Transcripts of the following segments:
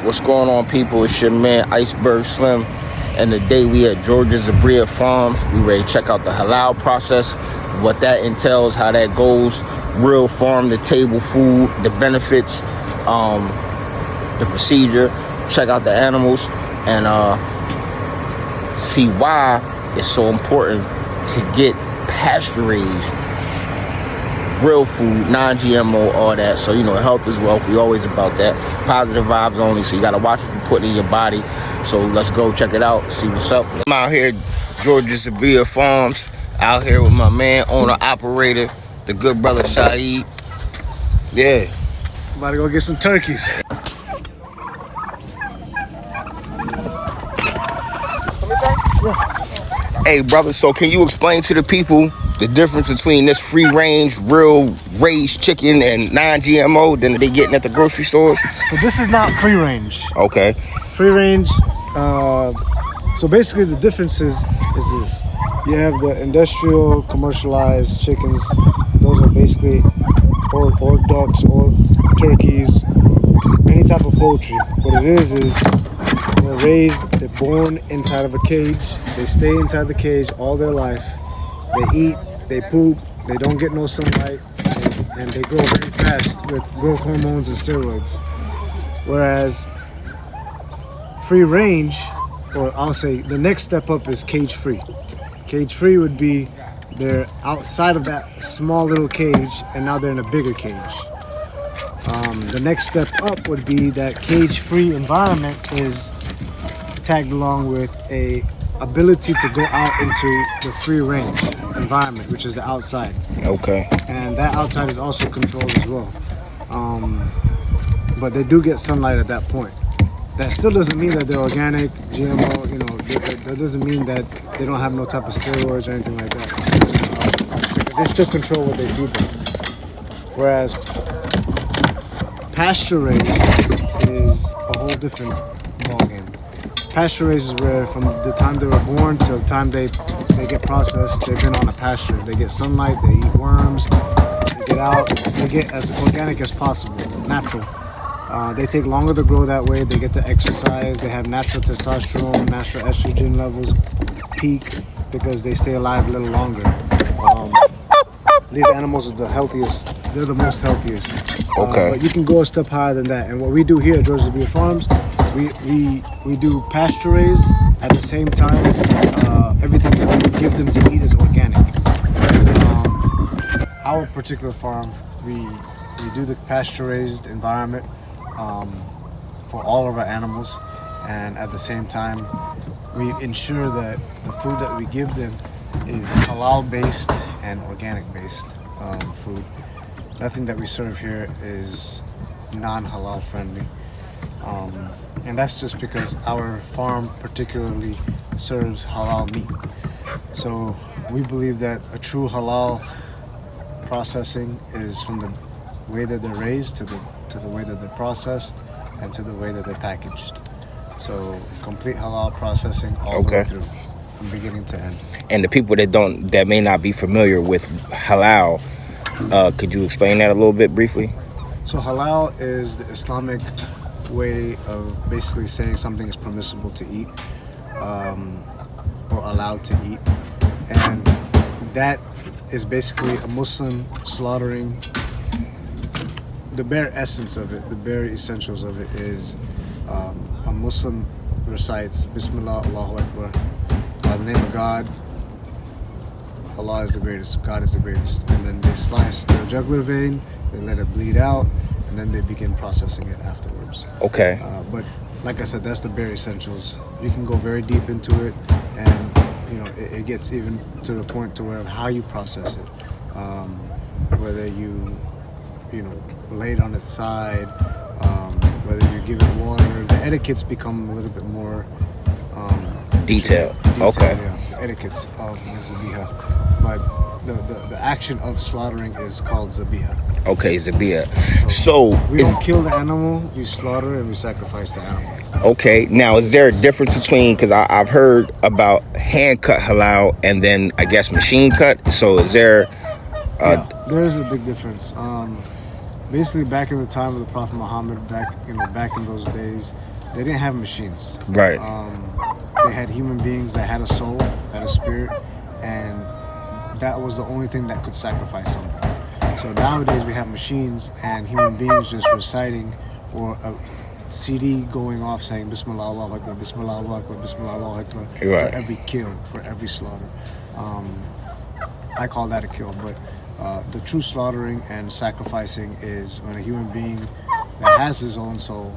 What's going on, people? It's your man Iceberg Slim, and today we at GA Zabiha Farms. We ready to check out the halal process, what that entails, how that goes, real farm to table food, the benefits, the procedure, check out the animals, and see why it's so important to get pasture-raised, real food, non-GMO, all that. So, health is wealth. We always about that. Positive vibes only. So you got to watch what you put in your body. So let's go check it out, see what's up. I'm out here, GA Zabiha Farms. Out here with my man, owner, operator, the good brother Saeed. Yeah. About to go get some turkeys. Hey, brother, so can you explain to the people the difference between this free-range, real raised chicken and non-GMO than they getting at the grocery stores? So this is not free range. Okay. Free range. So basically, the difference is this: you have the industrial, commercialized chickens. Those are basically or ducks or turkeys, any type of poultry. What it is they're raised. They're born inside of a cage. They stay inside the cage all their life. They eat, they poop, they don't get no sunlight, and they grow very fast with growth hormones and steroids. Whereas free range, or I'll say the next step up, is cage free. Cage free would be they're outside of that small little cage and now they're in a bigger cage. The next step up would be that cage free environment is tagged along with a ability to go out into the free range environment, which is the outside. Okay. And that outside is also controlled as well. But they do get sunlight at that point. That still doesn't mean that they're organic, GMO, that doesn't mean that they don't have no type of steroids or anything like that. Because they still control what they feed them. Whereas pasture-raised is a whole different ballgame. Pasture-raised is where from the time they were born till the time they get processed, they've been on a pasture. They get sunlight, they eat worms, they get out, they get as organic as possible, natural. They take longer to grow that way, they get to exercise, they have natural testosterone, natural estrogen levels peak because they stay alive a little longer. These animals are the healthiest, they're the most healthiest. Okay. But you can go a step higher than that. And what we do here at GA Zabiha Farms, we do pasture-raised at the same time. Everything that we give them to eat is organic. Our particular farm, we do the pasture-raised environment for all of our animals, and at the same time, we ensure that the food that we give them is halal-based and organic-based food. Nothing that we serve here is non-halal friendly. And that's just because our farm particularly serves halal meat. So we believe that a true halal processing is from the way that they're raised to the way that they're processed and to the way that they're packaged. So complete halal processing all the way through, from beginning to end. And the people that may not be familiar with halal, could you explain that a little bit briefly? So halal is the Islamic way of basically saying something is permissible to eat or allowed to eat, and that is basically a Muslim slaughtering. The bare essence of it, the bare essentials of it is a Muslim recites Bismillah, Allahu Akbar, by the name of God. Allah is the greatest, God is the greatest. And then they slice the jugular vein, they let it bleed out, and then they begin processing it afterwards. Okay. But like I said, that's the bare essentials. You can go very deep into it, and it gets even to the point to where how you process it, whether you lay it on its side, whether you give it water. The etiquettes become a little bit more detailed. Okay. Yeah, the etiquettes of the Zabiha. But the action of slaughtering is called Zabiha. Okay, Zabiha. So we don't kill the animal, we slaughter and we sacrifice the animal. Okay, now is there a difference between, because I've heard about hand cut halal and then I guess machine cut, so is there yeah, there is a big difference. basically back in the time of the Prophet Muhammad, back in those days, they didn't have machines. Right. They had human beings that had a soul, had a spirit, and that was the only thing that could sacrifice something. So nowadays we have machines and human beings just reciting, or a CD going off saying Bismillah Allahu Akbar, Bismillah Allahu Akbar, Bismillah Allahu Akbar, Right. for every kill, for every slaughter. I call that a kill, but the true slaughtering and sacrificing is when a human being that has his own soul,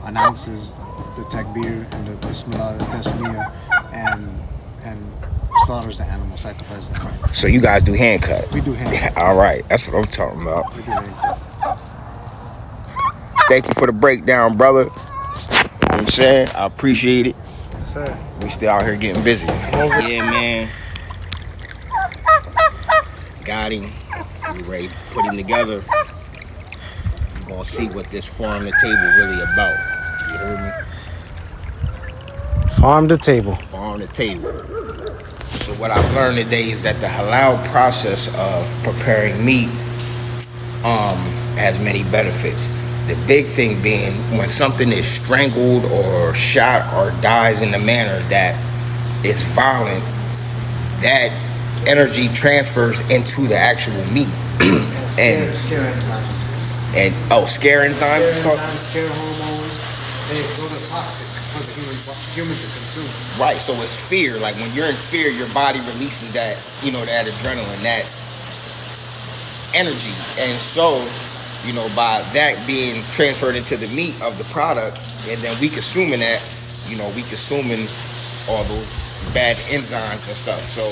announces the takbir and the Bismillah, the tasmiyah, and slaughters the animal, sacrifices the animal. So you guys do hand cut? We do hand cut. All right, that's what I'm talking about. We do hand cut. Thank you for the breakdown, brother. You know what I'm saying? I appreciate it. Yes, sir. We still out here getting busy. Yeah, man. Got him. We ready to put him together. We're gonna see what this farm to table really about. You heard me? Farm to table. Farm to table. So what I've learned today is that the halal process of preparing meat has many benefits. The big thing being when something is strangled or shot or dies in a manner that is violent, that energy transfers into the actual meat. Scare enzymes. Scare enzymes. Scare hormones. Those are toxic for the human to consume. Right, so it's fear. Like when you're in fear, your body releases that, that adrenaline, that energy. And so, by that being transferred into the meat of the product, and then we consuming that, we consuming all those bad enzymes and stuff. So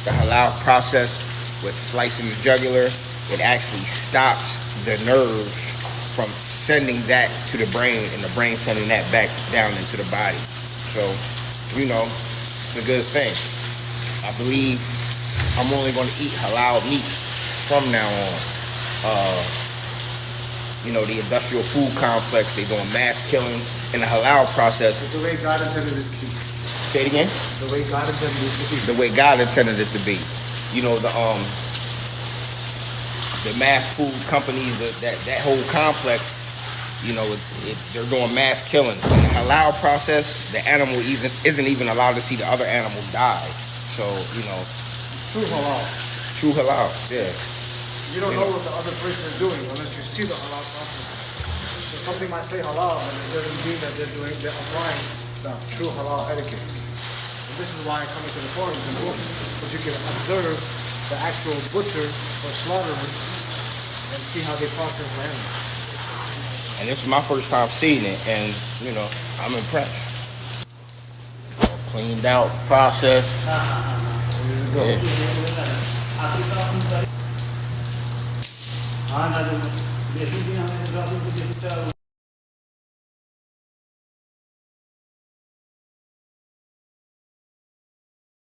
the halal process with slicing the jugular, it actually stops the nerves from sending that to the brain, and the brain sending that back down into the body. So, it's a good thing. I believe I'm only going to eat halal meats from now on. The industrial food complex, they're doing mass killings in the halal process. It's the way God intended it to be. Say it again? The way God intended it to be. The way God intended it to be. The mass food companies, that whole complex, they're doing mass killing. In the halal process, the animal isn't even allowed to see the other animal die. So, True halal. True halal, yeah. You don't know what the other person is doing unless you see the halal process. So something might say halal, and it doesn't mean that they're applying the true halal etiquettes. And this is why I come into the farms and look, because you can observe the actual butcher or slaughterer and see how they process the animal. And this is my first time seeing it, and I'm impressed. Cleaned out process. There you go. Yeah.